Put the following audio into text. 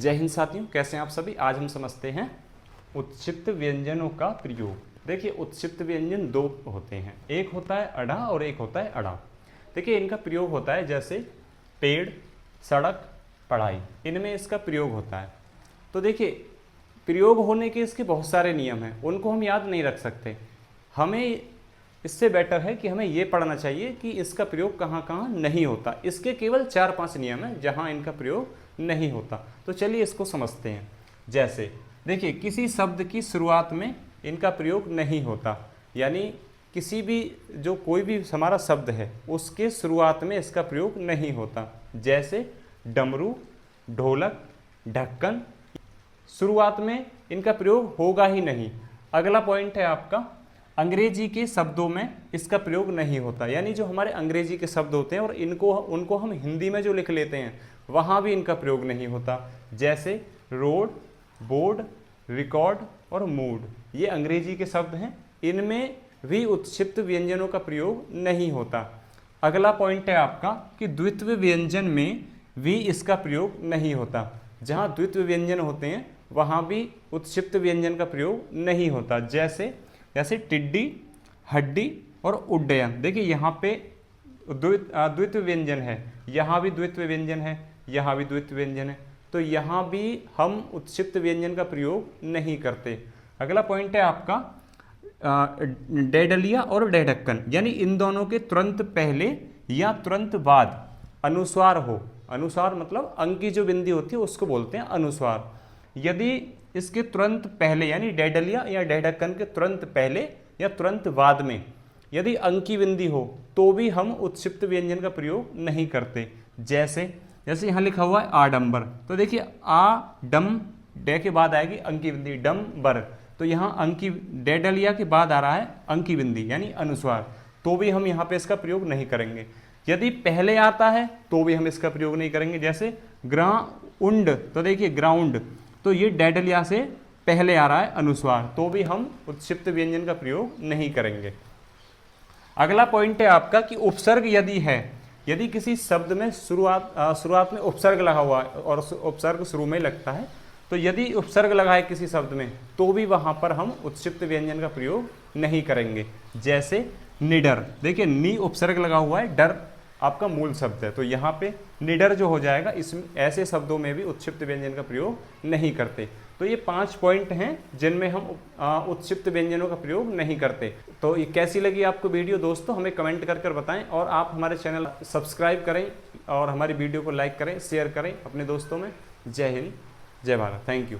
जय हिंद साथियों, कैसे हैं आप सभी। आज हम समझते हैं उत्क्षिप्त व्यंजनों का प्रयोग। देखिए, उत्क्षिप्त व्यंजन दो होते हैं, एक होता है अड़ा और एक होता है अड़ा। देखिए, इनका प्रयोग होता है जैसे पेड़, सड़क, पढ़ाई, इनमें इसका प्रयोग होता है। तो देखिए, प्रयोग होने के इसके बहुत सारे नियम हैं, उनको हम याद नहीं रख सकते। हमें इससे बेटर है कि हमें ये पढ़ना चाहिए कि इसका प्रयोग कहाँ कहाँ नहीं होता। इसके केवल 4-5 नियम हैं जहाँ इनका प्रयोग नहीं होता। तो चलिए इसको समझते हैं। जैसे देखिए, किसी शब्द की शुरुआत में इनका प्रयोग नहीं होता, यानी किसी भी जो कोई भी हमारा शब्द है उसके शुरुआत में इसका प्रयोग नहीं होता। जैसे डमरू, ढोलक, ढक्कन, शुरुआत में इनका प्रयोग होगा ही नहीं। अगला पॉइंट है आपका, अंग्रेजी के शब्दों में इसका प्रयोग नहीं होता, यानी जो हमारे अंग्रेजी के शब्द होते हैं और उनको हम हिंदी में जो लिख लेते हैं वहाँ भी इनका प्रयोग नहीं होता। जैसे रोड, बोर्ड, रिकॉर्ड और मूड, ये अंग्रेजी के शब्द हैं, इनमें भी उत्क्षिप्त व्यंजनों का प्रयोग नहीं होता। अगला पॉइंट है आपका कि द्वित्व व्यंजन में भी इसका प्रयोग नहीं होता। जहाँ द्वित्व व्यंजन होते हैं वहाँ भी उत्क्षिप्त व्यंजन का प्रयोग नहीं होता। जैसे टिड्डी, हड्डी और उड्डयन। देखिए, यहाँ पे द्वित्व व्यंजन है, यहाँ भी द्वित्व व्यंजन है, यहाँ भी द्वित्व व्यंजन है, तो यहाँ भी हम उत्क्षिप्त व्यंजन का प्रयोग नहीं करते। अगला पॉइंट है आपका डेडलिया और डेढक्कन, यानी इन दोनों के तुरंत पहले या तुरंत बाद अनुस्वार हो। अनुस्वार मतलब अंक की जो बिंदी होती है उसको बोलते हैं अनुस्वार। यदि इसके तुरंत पहले यानी डेडलिया या डेढक्कन के तुरंत पहले या तुरंत बाद में यदि अंक की बिंदी हो तो भी हम उत्क्षिप्त व्यंजन का प्रयोग नहीं करते। जैसे यहाँ लिखा हुआ है आडंबर, तो देखिए आ डम डे के बाद आएगी अंक की बिंदी डम बर, तो यहाँ अंकी डेडलिया के बाद आ रहा है अंक की बिंदी यानी अनुस्वार, तो भी हम यहाँ पे इसका प्रयोग नहीं करेंगे। यदि पहले आता है तो भी हम इसका प्रयोग नहीं करेंगे। जैसे ग्राउंड, तो देखिए ग्राउंड, तो ये डेडलिया से पहले आ रहा है अनुस्वार, तो भी हम उत्क्षिप्त व्यंजन का प्रयोग नहीं करेंगे। अगला पॉइंट है आपका कि उपसर्ग यदि है, यदि किसी शब्द में शुरुआत में उपसर्ग लगा हुआ है और उपसर्ग शुरू में लगता है, तो यदि उपसर्ग लगा है किसी शब्द में तो भी वहां पर हम उत्क्षिप्त व्यंजन का प्रयोग नहीं करेंगे। जैसे निडर, देखिए नी उपसर्ग लगा हुआ है, डर आपका मूल शब्द है, तो यहाँ पे निडर जो हो जाएगा, इसमें ऐसे शब्दों में भी उत्क्षिप्त व्यंजन का प्रयोग नहीं करते। तो ये 5 पॉइंट हैं जिनमें हम उत्क्षिप्त व्यंजनों का प्रयोग नहीं करते। तो ये कैसी लगी आपको वीडियो दोस्तों, हमें कमेंट कर बताएं, और आप हमारे चैनल सब्सक्राइब करें और हमारी वीडियो को लाइक करें, शेयर करें अपने दोस्तों में। जय हिंद, जय भारत, थैंक यू।